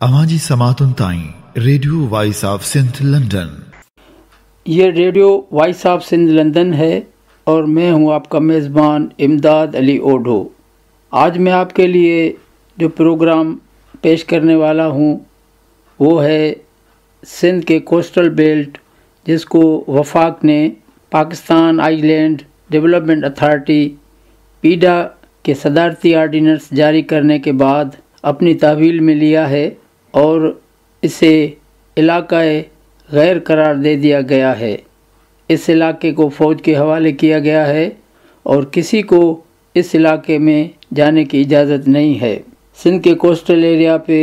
اماجی سماعتن تائیں radio voice of Sindh London. یہ radio voice of Sindh London ہے اور میں ہوں آپ کا میزبان امداد علی اوڈھو۔ آج میں آپ کے لیے جو پروگرام پیش کرنے والا ہوں وہ ہے سندھ کے کوسٹل بیلٹ، جس کو وفاق نے پاکستان آئی لینڈ ڈیولپمنٹ اتھارٹی پیڈا کے صدارتی آرڈیننس جاری کرنے کے بعد اپنی تحویل میں لیا ہے اور اسے علاقۂ غیر قرار دے دیا گیا ہے۔ اس علاقے کو فوج کے حوالے کیا گیا ہے اور کسی کو اس علاقے میں جانے کی اجازت نہیں ہے۔ سندھ کے کوسٹل ایریا پہ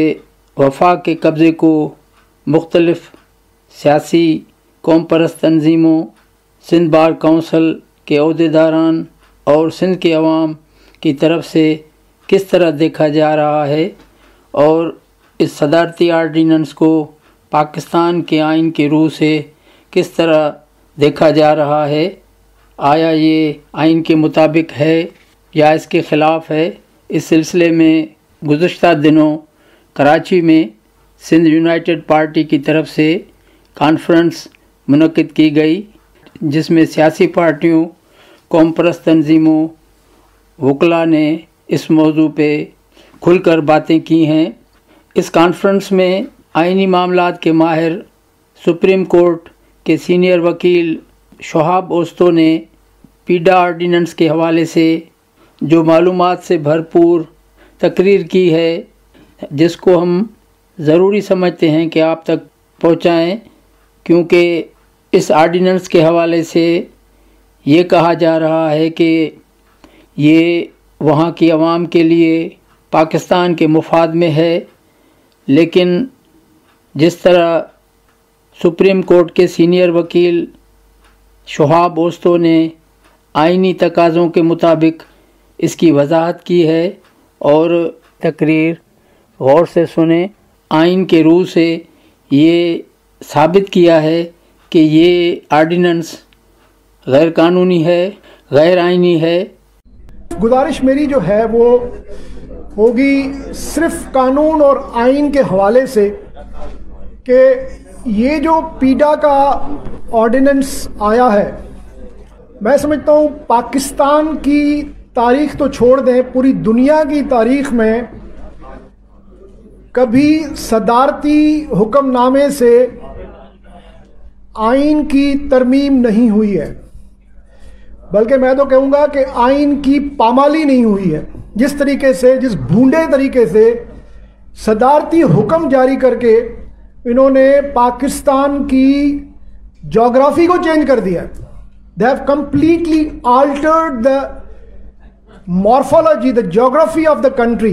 وفاق کے قبضے کو مختلف سیاسی قوم پرست تنظیموں، سندھ بار کونسل کے عہدیداران اور سندھ کے عوام کی طرف سے کس طرح دیکھا جا رہا ہے اور اس صدارتی آرڈیننس کو پاکستان کے آئین کی روح سے کس طرح دیکھا جا رہا ہے، آیا یہ آئین کے مطابق ہے یا اس کے خلاف ہے، اس سلسلے میں گزشتہ دنوں کراچی میں سندھ یونائٹڈ پارٹی کی طرف سے کانفرنس منعقد کی گئی، جس میں سیاسی پارٹیوں، قوم پرست تنظیموں، وکلاء نے اس موضوع پہ کھل کر باتیں کی ہیں۔ اس کانفرنس میں آئینی معاملات کے ماہر، سپریم کورٹ کے سینئر وکیل شہاب اوستو نے پیڈا آرڈیننس کے حوالے سے جو معلومات سے بھرپور تقریر کی ہے، جس کو ہم ضروری سمجھتے ہیں کہ آپ تک پہنچائیں، کیونکہ اس آرڈیننس کے حوالے سے یہ کہا جا رہا ہے کہ یہ وہاں کی عوام کے لیے پاکستان کے مفاد میں ہے، لیکن جس طرح سپریم کورٹ کے سینئر وکیل شہاب اوستو نے آئینی تقاضوں کے مطابق اس کی وضاحت کی ہے، اور تقریر غور سے سنیں، آئین کے روح سے یہ ثابت کیا ہے کہ یہ آرڈیننس غیر قانونی ہے، غیر آئینی ہے۔ گزارش میری جو ہے وہ ہوگی صرف قانون اور آئین کے حوالے سے کہ یہ جو پیڈا کا آرڈیننس آیا ہے، میں سمجھتا ہوں پاکستان کی تاریخ تو چھوڑ دیں، پوری دنیا کی تاریخ میں کبھی صدارتی حکم نامے سے آئین کی ترمیم نہیں ہوئی ہے، بلکہ میں تو کہوں گا کہ آئین کی پامالی نہیں ہوئی ہے۔ جس طریقے سے، جس بھونڈے طریقے سے صدارتی حکم جاری کر کے انہوں نے پاکستان کی جغرافی کو چینج کر دیا، they have completely altered the morphology, the geography of the country۔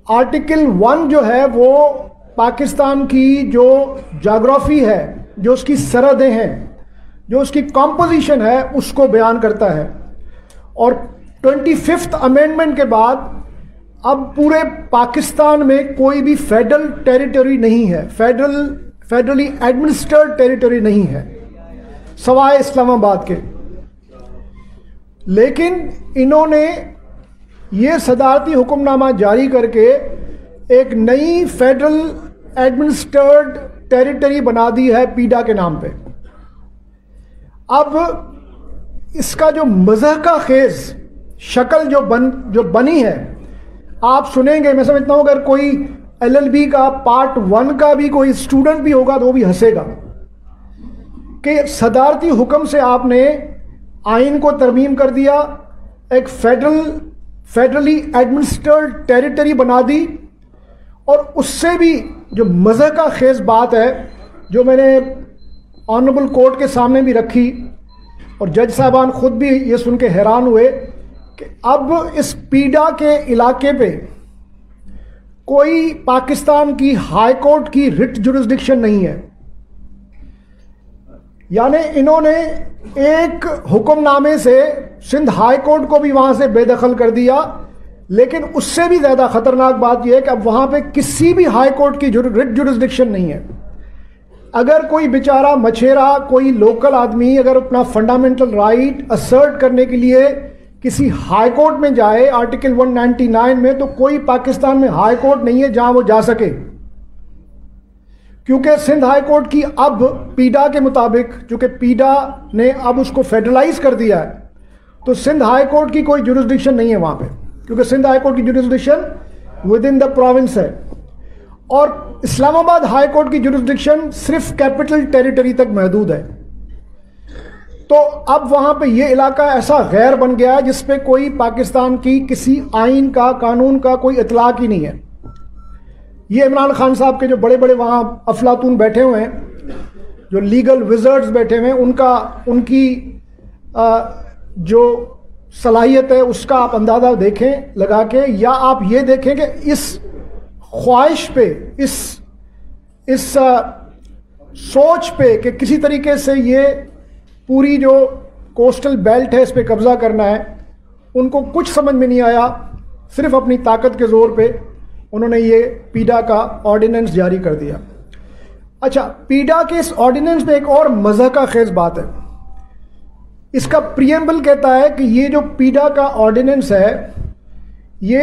Article 1 جو ہے وہ پاکستان کی جو جغرافی ہے، جو اس کی سرحدیں ہیں، جو اس کی کمپوزیشن ہے، اس کو بیان کرتا ہے، اور 25th امینڈمنٹ کے بعد اب پورے پاکستان میں کوئی بھی فیڈرل ٹیریٹری نہیں ہے، فیڈرلی ایڈمنسٹرڈ ٹیریٹری نہیں ہے سوائے اسلام آباد کے۔ لیکن انہوں نے یہ صدارتی حکم نامہ جاری کر کے ایک نئی فیڈرل ایڈمنسٹرڈ ٹیریٹری بنا دی ہے پیڈا کے نام پہ۔ اب اس کا جو مضحکہ خیز شکل جو بنی ہے، آپ سنیں گے، میں سمجھتا ہوں اگر کوئی LLB کا پارٹ 1 کا بھی کوئی اسٹوڈنٹ بھی ہوگا تو وہ بھی ہنسے گا کہ صدارتی حکم سے آپ نے آئین کو ترمیم کر دیا، ایک فیڈرلی ایڈمنسٹرڈ ٹیریٹری بنا دی، اور اس سے بھی جو مضحکہ خیز بات ہے، جو میں نے آنریبل کورٹ کے سامنے بھی رکھی اور جج صاحبان خود بھی یہ سن کے حیران ہوئے کہ اب اس پیڈا کے علاقے پہ کوئی پاکستان کی ہائی کورٹ کی رٹ جورسڈکشن نہیں ہے، یعنی انہوں نے ایک حکم نامے سے سندھ ہائی کورٹ کو بھی وہاں سے بے دخل کر دیا، لیکن اس سے بھی زیادہ خطرناک بات یہ ہے کہ اب وہاں پہ کسی بھی ہائی کورٹ کی رٹ جورسڈکشن نہیں ہے۔ اگر کوئی بیچارہ مچھیرا، کوئی لوکل آدمی اگر اپنا فنڈامنٹل رائٹ اسرٹ کرنے کے لیے کسی ہائی کورٹ میں جائے آرٹیکل 199 میں، تو کوئی پاکستان میں ہائی کورٹ نہیں ہے جہاں وہ جا سکے، کیونکہ سندھ ہائی کورٹ کی اب پیڈا کے مطابق، چونکہ پیڈا نے اب اس کو فیڈرلائز کر دیا ہے، تو سندھ ہائی کورٹ کی کوئی جورسڈکشن نہیں ہے وہاں پہ، کیونکہ سندھ ہائی کورٹ کی jurisdiction with in the province ہے، اور اسلام آباد ہائی کورٹ کی جورسڈکشن صرف کیپٹل ٹیریٹری تک محدود ہے۔ تو اب وہاں پہ یہ علاقہ ایسا غیر بن گیا ہے جس پہ کوئی پاکستان کی کسی آئین کا، قانون کا کوئی اطلاق ہی نہیں ہے۔ یہ عمران خان صاحب کے جو بڑے بڑے وہاں افلاطون بیٹھے ہوئے ہیں، جو لیگل وزرڈز بیٹھے ہوئے ہیں، ان کی جو صلاحیت ہے اس کا آپ اندازہ دیکھیں لگا کے، یا آپ یہ دیکھیں کہ اس خواہش پہ، اس سوچ پہ کہ کسی طریقے سے یہ پوری جو کوسٹل بیلٹ ہے اس پہ قبضہ کرنا ہے، ان کو کچھ سمجھ میں نہیں آیا، صرف اپنی طاقت کے زور پہ انہوں نے یہ پیڈا کا آرڈیننس جاری کر دیا۔ اچھا، پیڈا کے اس آرڈیننس میں ایک اور مضحکہ خیز بات ہے، اس کا پریمبل کہتا ہے کہ یہ جو پیڈا کا آرڈیننس ہے یہ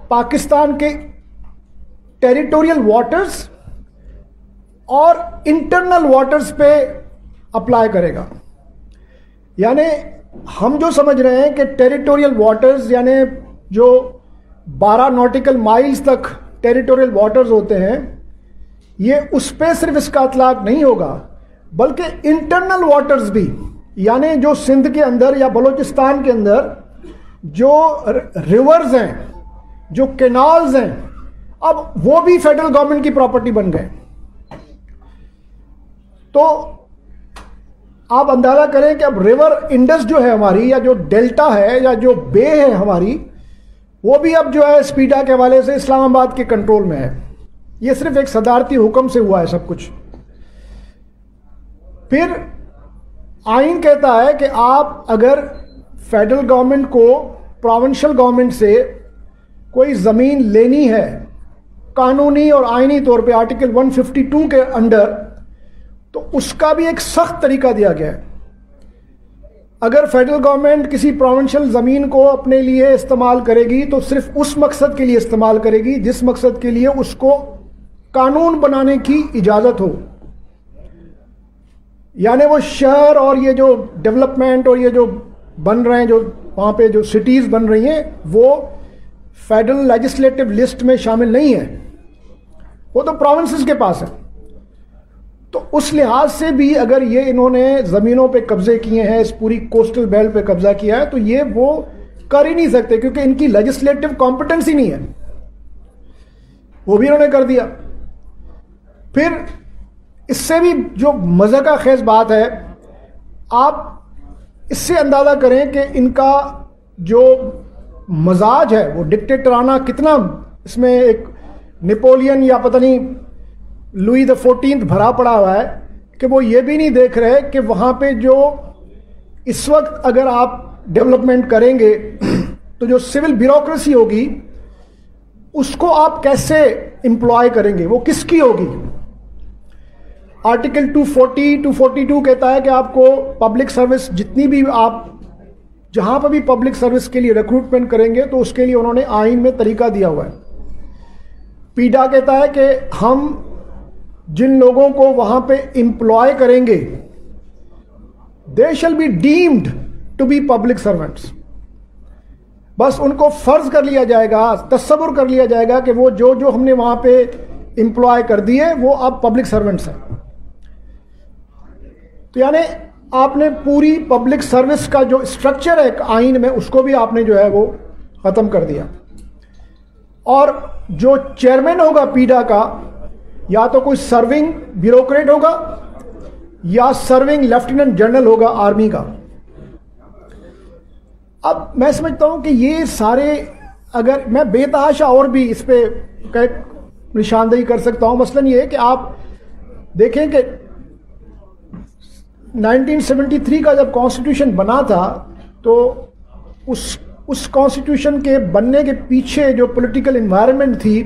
پاکستان کے ٹیریٹوریل واٹرز اور انٹرنل واٹرز پہ اپلائی کرے گا۔ یعنی ہم جو سمجھ رہے ہیں کہ ٹیریٹوریل واٹرز یعنی جو 12 ناٹیکل مائلز تک ٹیریٹوریل واٹرز ہوتے ہیں، یہ اس پہ صرف اس کا اطلاق نہیں ہوگا، بلکہ انٹرنل واٹرز بھی، یعنی جو سندھ کے اندر یا بلوچستان کے اندر جو ریورز ہیں، جو کینالز ہیں، اب وہ بھی فیڈرل گورنمنٹ کی پراپرٹی بن گئے۔ تو آپ اندازہ کریں کہ اب ریور انڈس جو ہے ہماری، یا جو ڈیلٹا ہے یا جو بے ہے ہماری، وہ بھی اب جو ہے پیڈا کے حوالے سے اسلام آباد کے کنٹرول میں ہے۔ یہ صرف ایک صدارتی حکم سے ہوا ہے سب کچھ۔ پھر آئین کہتا ہے کہ آپ اگر فیڈرل گورنمنٹ کو پروونشل گورنمنٹ سے کوئی زمین لینی ہے قانونی اور آئینی طور پہ آرٹیکل 152 کے انڈر، تو اس کا بھی ایک سخت طریقہ دیا گیا ہے۔ اگر فیڈرل گورنمنٹ کسی پروونشل زمین کو اپنے لیے استعمال کرے گی تو صرف اس مقصد کے لیے استعمال کرے گی جس مقصد کے لیے اس کو قانون بنانے کی اجازت ہو۔ یعنی وہ شہر اور یہ جو ڈیولپمنٹ اور یہ جو بن رہے ہیں، جو وہاں پہ جو سٹیز بن رہی ہیں، وہ فیڈرل لیجسلیٹو لسٹ میں شامل نہیں ہیں، وہ تو پروونسز کے پاس ہے۔ تو اس لحاظ سے بھی اگر یہ انہوں نے زمینوں پہ قبضے کیے ہیں، اس پوری کوسٹل بیلٹ پہ قبضہ کیا ہے، تو یہ وہ کر ہی نہیں سکتے کیونکہ ان کی لیجسلیٹو کمپٹنسی نہیں ہے، وہ بھی انہوں نے کر دیا۔ پھر اس سے بھی جو مضحکہ خیز بات ہے، آپ اس سے اندازہ کریں کہ ان کا جو مزاج ہے وہ ڈکٹیٹرانہ کتنا، اس میں ایک نیپولین یا پتہ نہیں لوئی دا 14 بھرا پڑا ہوا ہے کہ وہ یہ بھی نہیں دیکھ رہے کہ وہاں پہ جو اس وقت اگر آپ ڈیولپمنٹ کریں گے تو جو سول بیوروکریسی ہوگی اس کو آپ کیسے امپلائی کریں گے، وہ کس کی ہوگی۔ آرٹیکل 240 242 کہتا ہے کہ آپ کو پبلک سروس جتنی بھی آپ جہاں پہ بھی پبلک سروس کے لیے ریکروٹمنٹ کریں گے تو اس کے لیے انہوں نے آئین میں طریقہ دیا ہوا ہے۔ پیڈا کہتا ہے کہ ہم جن لوگوں کو وہاں پہ امپلائی کریں گے they shall be deemed to be public servants, بس ان کو فرض کر لیا جائے گا، تصور کر لیا جائے گا کہ وہ جو ہم نے وہاں پہ امپلائی کر دیے وہ اب پبلک سرونٹس ہیں۔ تو یعنی آپ نے پوری پبلک سروس کا جو اسٹرکچر ہے آئین میں، اس کو بھی آپ نے جو ہے وہ ختم کر دیا۔ اور جو چیئرمین ہوگا پیڈا کا، یا تو کوئی سرونگ بیوروکریٹ ہوگا یا سرونگ لیفٹیننٹ جنرل ہوگا آرمی کا۔ اب میں سمجھتا ہوں کہ یہ سارے، اگر میں بے تحاشا اور بھی اس پہ نشاندہی کر سکتا ہوں، مثلاً یہ ہے کہ آپ دیکھیں کہ 1973 کا جب کانسٹیٹیوشن بنا تھا تو اس کانسٹیٹیوشن کے بننے کے پیچھے جو پولیٹیکل انوائرمنٹ تھی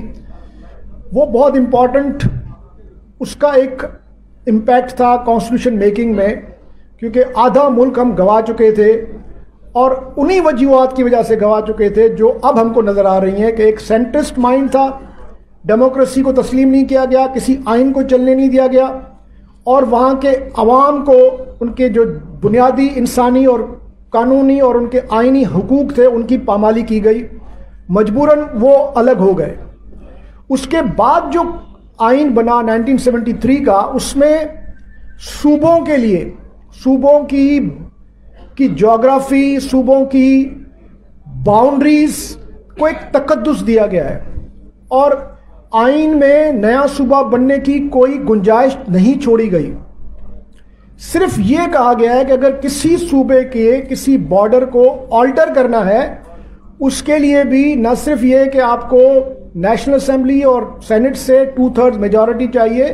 وہ بہت امپورٹنٹ، اس کا ایک امپیکٹ تھا کانسٹیٹیوشن میکنگ میں، کیونکہ آدھا ملک ہم گوا چکے تھے اور انہی وجوہات کی وجہ سے گوا چکے تھے جو اب ہم کو نظر آ رہی ہیں کہ ایک سینٹرسٹ مائنڈ تھا، ڈیموکریسی کو تسلیم نہیں کیا گیا، کسی آئین کو چلنے نہیں دیا گیا، اور وہاں کے عوام کو ان کے جو بنیادی انسانی اور قانونی اور ان کے آئینی حقوق تھے ان کی پامالی کی گئی، مجبوراً وہ الگ ہو گئے۔ اس کے بعد جو آئین بنا 1973 کا، اس میں صوبوں کے لیے، صوبوں کی جغرافی، صوبوں کی باؤنڈریز کو ایک تقدس دیا گیا ہے، اور آئین میں نیا صوبہ بننے کی کوئی گنجائش نہیں چھوڑی گئی۔ صرف یہ کہا گیا ہے کہ اگر کسی صوبے کے کسی بارڈر کو آلٹر کرنا ہے، اس کے لیے بھی نہ صرف یہ کہ آپ کو نیشنل اسمبلی اور سینٹ سے 2/3 میجورٹی چاہیے،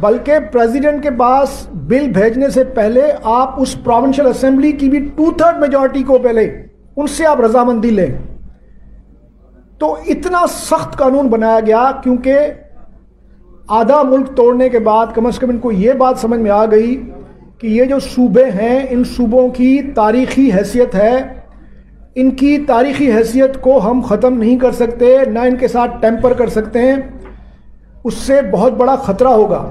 بلکہ پریزیڈنٹ کے پاس بل بھیجنے سے پہلے آپ اس پروونشل اسمبلی کی بھی 2/3 میجورٹی کو پہلے ان سے آپ رضامندی لیں۔ تو اتنا سخت قانون بنایا گیا کیونکہ آدھا ملک توڑنے کے بعد کم از کم ان کو یہ بات سمجھ میں آ گئی کہ یہ جو صوبے ہیں، ان صوبوں کی تاریخی حیثیت ہے، ان کی تاریخی حیثیت کو ہم ختم نہیں کر سکتے، نہ ان کے ساتھ ٹیمپر کر سکتے ہیں، اس سے بہت بڑا خطرہ ہوگا۔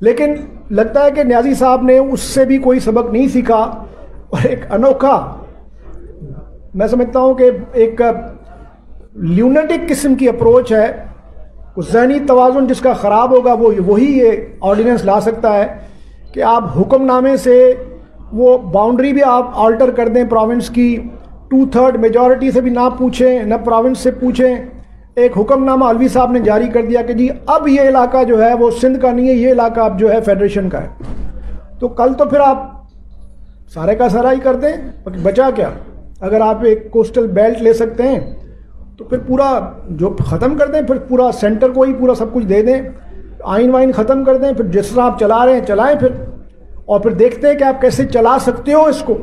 لیکن لگتا ہے کہ نیازی صاحب نے اس سے بھی کوئی سبق نہیں سیکھا، اور ایک انوکھا، میں سمجھتا ہوں کہ ایک لیونیٹک قسم کی اپروچ ہے، ذہنی توازن جس کا خراب ہوگا وہی یہ آرڈیننس لا سکتا ہے کہ آپ حکم نامے سے وہ باؤنڈری بھی آپ آلٹر کر دیں، پروونس کی 2/3 میجورٹی سے بھی نہ پوچھیں، نہ پروونس سے پوچھیں۔ ایک حکم نامہ علوی صاحب نے جاری کر دیا کہ جی اب یہ علاقہ جو ہے وہ سندھ کا نہیں ہے، یہ علاقہ اب جو ہے فیڈریشن کا ہے۔ تو کل تو پھر آپ سارے کا سارا ہی کر دیں، بچا کیا؟ اگر آپ ایک کوسٹل بیلٹ لے سکتے ہیں تو پھر پورا جو ختم کر دیں، پھر پورا سینٹر کو ہی پورا سب کچھ دے دیں، آئین وائن ختم کر دیں، پھر جس طرح آپ چلا رہے ہیں چلائیں پھر، اور پھر دیکھتے ہیں کہ آپ کیسے چلا سکتے ہو اس کو،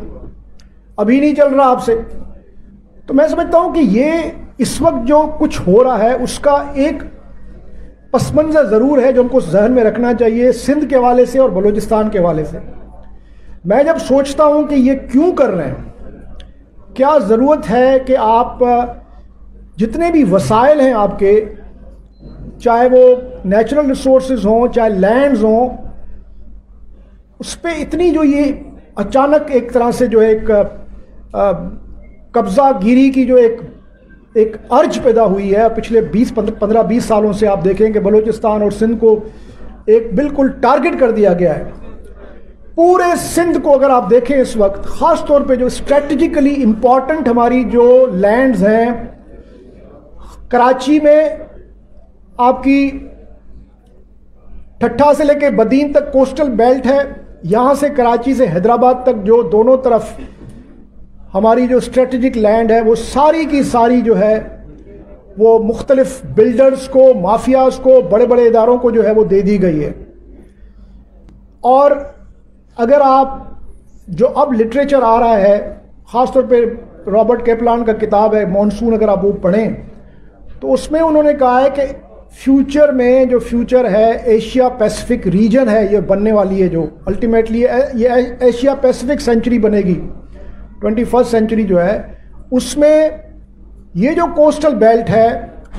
ابھی نہیں چل رہا آپ سے۔ تو میں سمجھتا ہوں کہ یہ اس وقت جو کچھ ہو رہا ہے اس کا ایک پس منظر ضرور ہے جو ہم کو ذہن میں رکھنا چاہیے، سندھ کے حوالے سے اور بلوچستان کے حوالے سے۔ میں جب سوچتا ہوں کہ یہ کیوں کر رہے ہیں، کیا ضرورت ہے کہ آپ جتنے بھی وسائل ہیں آپ کے، چاہے وہ نیچرل ریسورسز ہوں، چاہے لینڈز ہوں، اس پہ اتنی جو یہ اچانک ایک طرح سے جو ایک قبضہ گیری کی جو ایک ارج پیدا ہوئی ہے پچھلے 15-20 سالوں سے، آپ دیکھیں کہ بلوچستان اور سندھ کو ایک بالکل ٹارگٹ کر دیا گیا ہے۔ پورے سندھ کو اگر آپ دیکھیں اس وقت، خاص طور پہ جو اسٹریٹجیکلی امپورٹنٹ ہماری جو لینڈز ہیں، کراچی میں آپ کی ٹھٹھا سے لے کے بدین تک کوسٹل بیلٹ ہے، یہاں سے کراچی سے حیدرآباد تک جو دونوں طرف ہماری جو اسٹریٹجک لینڈ ہے وہ ساری کی ساری جو ہے وہ مختلف بلڈرز کو، مافیاز کو، بڑے بڑے اداروں کو جو ہے وہ دے دی گئی ہے۔ اور اگر آپ جو اب لٹریچر آ رہا ہے، خاص طور پہ رابرٹ کیپلان کا کتاب ہے مانسون، اگر آپ وہ پڑھیں تو اس میں انہوں نے کہا ہے کہ فیوچر میں جو فیوچر ہے ایشیا پیسفک ریجن ہے، یہ بننے والی ہے، جو الٹیمیٹلی یہ ایشیا پیسفک سینچری بنے گی، 21 سینچری جو ہے، اس میں یہ جو کوسٹل بیلٹ ہے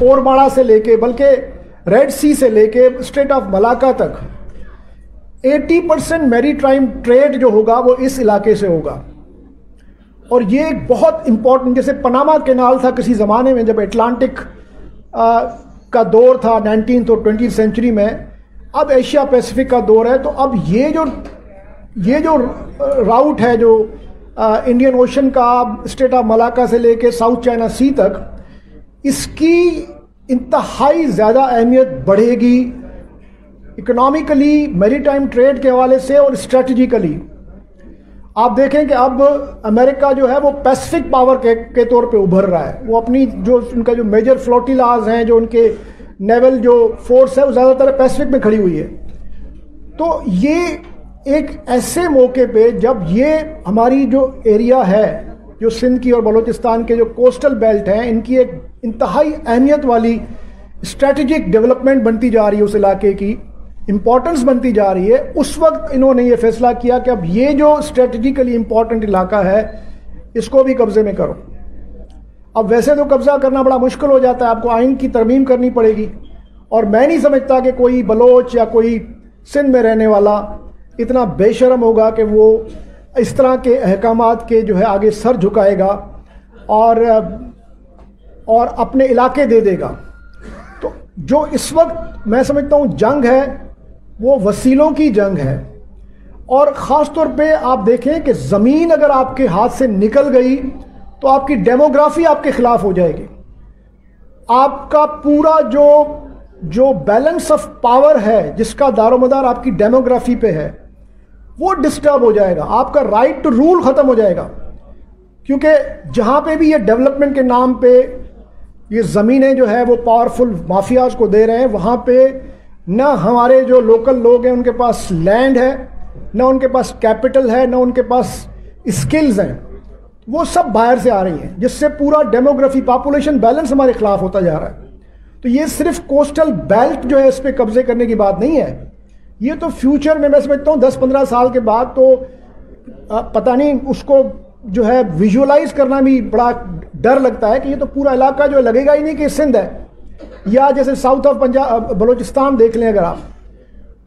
اورماڑا سے لے کے بلکہ ریڈ سی سے لے کے اسٹریٹ آف ملاکا تک 80% میری ٹائم ٹریڈ جو ہوگا وہ اس علاقے سے ہوگا۔ اور یہ ایک بہت امپورٹنٹ، جیسے پناما کینال تھا کسی زمانے میں جب اٹلانٹک کا دور تھا 19th اور 20th سینچری میں، اب ایشیا پیسفک کا دور ہے۔ تو اب یہ جو راؤٹ ہے جو انڈین اوشن کا اسٹریٹ آف ملاکا سے لے کے ساؤتھ چائنا سی تک، اس کی انتہائی زیادہ اہمیت بڑھے گی اکنامیکلی، میری ٹائم ٹریڈ کے حوالے سے اور اسٹریٹجیکلی۔ آپ دیکھیں کہ اب امریکہ جو ہے وہ پیسفک پاور کے طور پہ ابھر رہا ہے، وہ اپنی جو ان کا جو میجر فلوٹیلاز ہیں، جو ان کے نیول جو فورس ہے وہ زیادہ تر پیسفک میں کھڑی ہوئی ہے۔ تو یہ ایک ایسے موقع پہ جب یہ ہماری جو ایریا ہے، جو سندھ کی اور بلوچستان کے جو کوسٹل بیلٹ ہیں، ان کی ایک انتہائی اہمیت والی اسٹریٹجک ڈیولپمنٹ بنتی جا رہی ہے، اس علاقے کی امپورٹنس بنتی جا رہی ہے، اس وقت انہوں نے یہ فیصلہ کیا کہ اب یہ جو اسٹریٹجیکلی امپورٹنٹ علاقہ ہے اس کو بھی قبضے میں کرو. اب ویسے تو قبضہ کرنا بڑا مشکل ہو جاتا ہے, آپ کو آئین کی ترمیم کرنی پڑے گی, اور میں نہیں سمجھتا کہ کوئی بلوچ یا کوئی سندھ میں رہنے والا اتنا بے شرم ہوگا کہ وہ اس طرح کے احکامات کے جو ہے آگے سر جھکائے گا اور اپنے علاقے دے دے گا. تو جو اس وقت میں سمجھتا ہوں جنگ ہے وہ وسیلوں کی جنگ ہے, اور خاص طور پہ آپ دیکھیں کہ زمین اگر آپ کے ہاتھ سے نکل گئی تو آپ کی ڈیموگرافی آپ کے خلاف ہو جائے گی. آپ کا پورا جو بیلنس آف پاور ہے, جس کا دار و مدار آپ کی ڈیموگرافی پہ ہے, وہ ڈسٹرب ہو جائے گا. آپ کا رائٹ ٹو رول ختم ہو جائے گا, کیونکہ جہاں پہ بھی یہ ڈیولپمنٹ کے نام پہ یہ زمینیں جو ہے وہ پاورفل مافیاز کو دے رہے ہیں, وہاں پہ نہ ہمارے جو لوکل لوگ ہیں ان کے پاس لینڈ ہے, نہ ان کے پاس کیپٹل ہے, نہ ان کے پاس اسکلز ہیں, وہ سب باہر سے آ رہی ہیں, جس سے پورا ڈیموگرافی پاپولیشن بیلنس ہمارے خلاف ہوتا جا رہا ہے. تو یہ صرف کوسٹل بیلٹ جو ہے اس پہ قبضے کرنے کی بات نہیں ہے, یہ تو فیوچر میں سمجھتا ہوں 10-15 سال کے بعد تو پتہ نہیں, اس کو جو ہے ویژولائز کرنا بھی بڑا ڈر لگتا ہے کہ یہ تو پورا علاقہ جو لگے گا ہی نہیں کہ سندھ ہے, یا جیسے ساؤتھ آف پنجاب بلوچستان دیکھ لیں اگر آپ,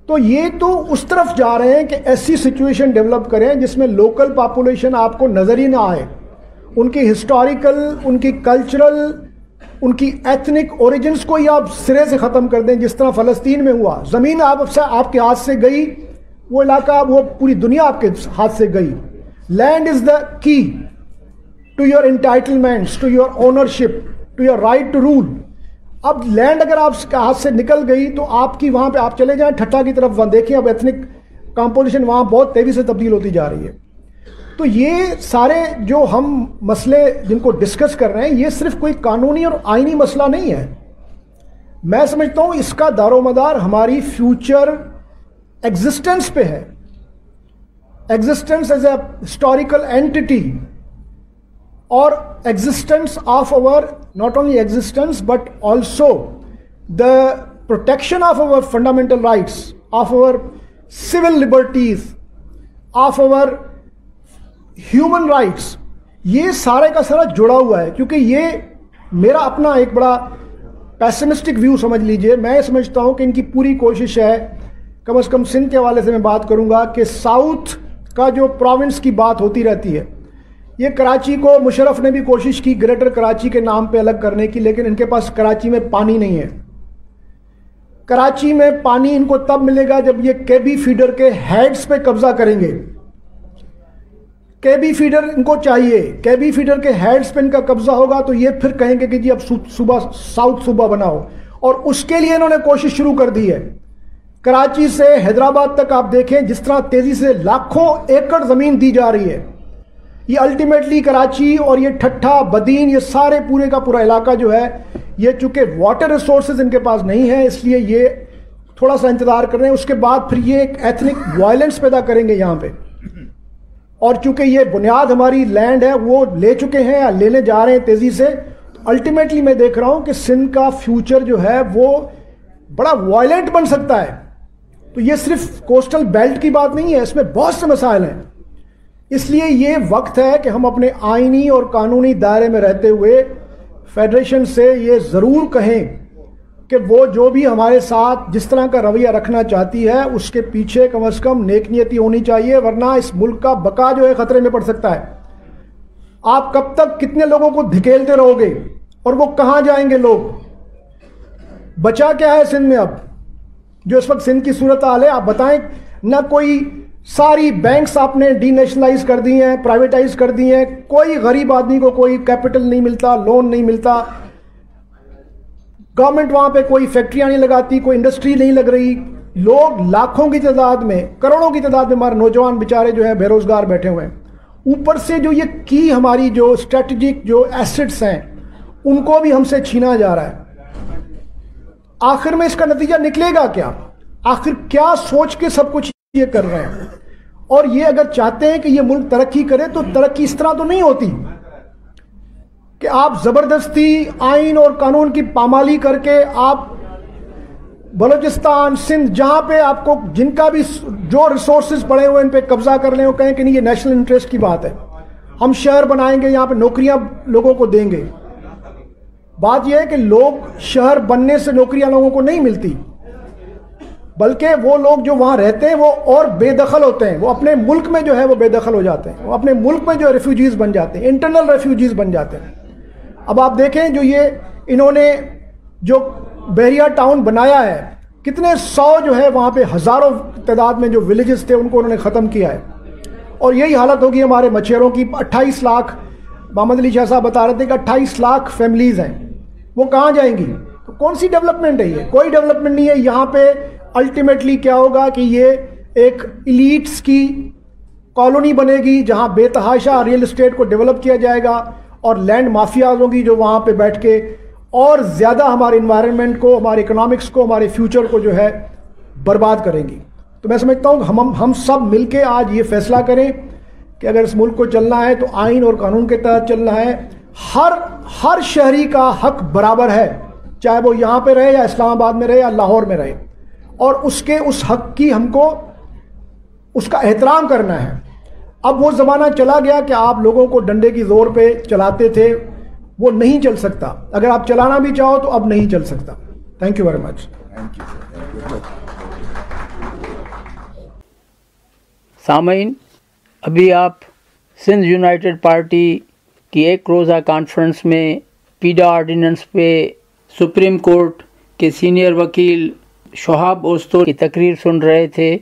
تو یہ تو اس طرف جا رہے ہیں کہ ایسی سچویشن ڈیولپ کریں جس میں لوکل پاپولیشن آپ کو نظر ہی نہ آئے, ان کی ہسٹوریکل, ان کی کلچرل, ان کی ایتھنک اوریجنز کو ہی آپ سرے سے ختم کر دیں, جس طرح فلسطین میں ہوا. زمین آپ کے ہاتھ سے گئی, وہ علاقہ, وہ پوری دنیا آپ کے ہاتھ سے گئی. Land is the key to your entitlements, to your ownership, to your right to rule. اب لینڈ اگر آپ کے ہاتھ سے نکل گئی تو آپ کی وہاں پہ آپ چلے جائیں ٹھٹھا کی طرف, وہاں دیکھیں اب ایتھنک کمپوزیشن وہاں بہت تیزی سے تبدیل ہوتی جا رہی ہے. تو یہ سارے جو ہم مسئلے جن کو ڈسکس کر رہے ہیں, یہ صرف کوئی قانونی اور آئینی مسئلہ نہیں ہے. میں سمجھتا ہوں اس کا دار و مدار ہماری فیوچر ایگزسٹنس پہ ہے, existence as a historical entity, اور existence of our not only existence but also the protection of our fundamental rights, of our civil liberties, of our human rights. یہ سارے کا سارا جڑا ہوا ہے, کیونکہ یہ میرا اپنا ایک بڑا پیسمسٹک ویو سمجھ لیجئے. میں سمجھتا ہوں کہ ان کی پوری کوشش ہے, کم از کم سندھ کے حوالے سے میں بات کروں گا, کہ ساؤتھ کا جو پروونس کی بات ہوتی رہتی ہے, یہ کراچی کو مشرف نے بھی کوشش کی گریٹر کراچی کے نام پہ الگ کرنے کی, لیکن ان کے پاس کراچی میں پانی نہیں ہے. کراچی میں پانی ان کو تب ملے گا جب یہ کے بی فیڈر کے ہیڈز پہ قبضہ کریں گے. کے بی فیڈر ان کو چاہیے, کے بی فیڈر کے ہیڈز پہ ان کا قبضہ ہوگا تو یہ پھر کہیں گے کہ جی اب صوبہ ساؤتھ صوبہ بناؤ, اور اس کے لیے انہوں نے کوشش شروع کر دی ہے. کراچی سے حیدرآباد تک آپ دیکھیں جس طرح تیزی سے لاکھوں ایکڑ زمین دی جا رہی ہے. یہ الٹیمیٹلی کراچی اور یہ ٹھٹھا بدین, یہ سارے پورے کا پورا علاقہ جو ہے, یہ چونکہ واٹر ریسورسز ان کے پاس نہیں ہے, اس لیے یہ تھوڑا سا انتظار کر رہے ہیں. اس کے بعد پھر یہ ایک ایتھنک وائلنس پیدا کریں گے یہاں پہ, اور چونکہ یہ بنیاد ہماری لینڈ ہے وہ لے چکے ہیں یا لینے جا رہے ہیں تیزی سے. الٹیمیٹلی میں دیکھ رہا ہوں کہ سندھ کا فیوچر جو ہے وہ بڑا وائلنٹ بن سکتا ہے. تو یہ صرف کوسٹل بیلٹ کی بات نہیں ہے, اس میں بہت سے مسائل ہیں. اس لیے یہ وقت ہے کہ ہم اپنے آئینی اور قانونی دائرے میں رہتے ہوئے فیڈریشن سے یہ ضرور کہیں کہ وہ جو بھی ہمارے ساتھ جس طرح کا رویہ رکھنا چاہتی ہے اس کے پیچھے کم از کم نیک نیتی ہونی چاہیے, ورنہ اس ملک کا بقا جو ہے خطرے میں پڑ سکتا ہے. آپ کب تک کتنے لوگوں کو دھکیلتے رہو گے, اور وہ کہاں جائیں گے لوگ؟ بچا کیا ہے سندھ میں اب جو اس وقت سندھ کی صورتحال ہے؟ آپ بتائیں. نہ کوئی, ساری بینکس آپ نے ڈی نیشنلائز کر دی ہیں, پرائیویٹائز کر دی ہیں, کوئی غریب آدمی کو کوئی کیپٹل نہیں ملتا, لون نہیں ملتا, گورنمنٹ وہاں پہ کوئی فیکٹریاں نہیں لگاتی, کوئی انڈسٹری نہیں لگ رہی. لوگ لاکھوں کی تعداد میں, کروڑوں کی تعداد میں ہمارے نوجوان بیچارے جو ہیں بے روزگار بیٹھے ہوئے ہیں. اوپر سے جو یہ کی ہماری جو اسٹریٹجک جو ایسٹس ہیں ان کو بھی ہم سے چھینا جا رہا ہے. آخر میں اس کا نتیجہ نکلے گا کیا؟ آخر کیا سوچ کے سب کچھ یہ کر رہے ہیں؟ اور یہ اگر چاہتے ہیں کہ یہ ملک ترقی کرے تو ترقی اس طرح تو نہیں ہوتی کہ آپ زبردستی آئین اور قانون کی پامالی کر کے آپ بلوچستان, سندھ, جہاں پہ آپ کو جن کا بھی جو ریسورسز پڑے ہوئے ان پہ قبضہ کر لیں اور کہیں کہ نہیں یہ نیشنل انٹرسٹ کی بات ہے. ہم شہر بنائیں گے, یہاں پہ نوکریاں لوگوں کو دیں گے. بات یہ ہے کہ لوگ شہر بننے سے نوکریاں لوگوں کو نہیں ملتی, بلکہ وہ لوگ جو وہاں رہتے ہیں وہ اور بے دخل ہوتے ہیں, وہ اپنے ملک میں جو ہے وہ بے دخل ہو جاتے ہیں, وہ اپنے ملک میں جو ریفیوجیز بن جاتے ہیں, انٹرنل ریفیوجیز بن جاتے ہیں. اب آپ دیکھیں جو انہوں نے جو بحریہ ٹاؤن بنایا ہے, کتنے 100 جو ہے وہاں پہ ہزاروں تعداد میں جو ولیجز تھے ان کو انہوں نے ختم کیا ہے. اور یہی حالت ہوگی ہمارے مچھیروں کی. 28 لاکھ محمد علی شاہ صاحب بتا رہے تھے کہ 28 لاکھ فیملیز ہیں, وہ کہاں جائیں گی؟ تو کون سی ڈیولپمنٹ ہے یہ؟ کوئی ڈیولپمنٹ نہیں ہے. یہاں پہ الٹیمیٹلی کیا ہوگا کہ یہ ایک ایلیٹس کی کالونی بنے گی جہاں بے تحاشا ریئل اسٹیٹ کو ڈیولپ کیا جائے گا, اور لینڈ مافیاز ہوں گی جو وہاں پہ بیٹھ کے اور زیادہ ہمارے انوائرمنٹ کو, ہمارے اکنامکس کو, ہمارے فیوچر کو جو ہے برباد کریں گی. تو میں سمجھتا ہوں کہ ہم سب مل کے آج یہ فیصلہ کریں کہ اگر اس ملک کو چلنا ہے تو آئین اور قانون کے تحت چلنا ہے. ہر شہری کا حق برابر ہے, چاہے وہ یہاں پہ رہے یا اسلام آباد میں رہے یا لاہور میں رہے, اور اس حق کی ہم کو اس کا احترام کرنا ہے. اب وہ زمانہ چلا گیا کہ آپ لوگوں کو ڈنڈے کی زور پہ چلاتے تھے, وہ نہیں چل سکتا. اگر آپ چلانا بھی چاہو تو اب نہیں چل سکتا. Thank you very much. سامعین, ابھی آپ سندھ یونائٹڈ پارٹی کی ایک روزہ کانفرنس میں پیڈا آرڈیننس پہ سپریم کورٹ کے سینئر وکیل شہاب اوستو کی تقریر سن رہے تھے.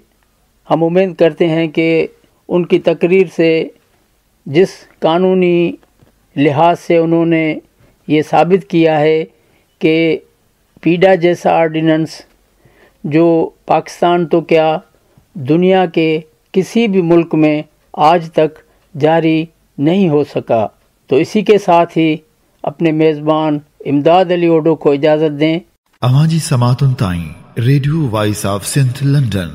ہم امید کرتے ہیں کہ ان کی تقریر سے جس قانونی لحاظ سے انہوں نے یہ ثابت کیا ہے کہ پیڈا جیسا آرڈیننس جو پاکستان تو کیا دنیا کے کسی بھی ملک میں آج تک جاری نہیں ہو سکا. تو اسی کے ساتھ ہی اپنے میزبان امداد علی اوڈو کو اجازت دیں. اماجی سماعتن تائیں radio voice of Sindh London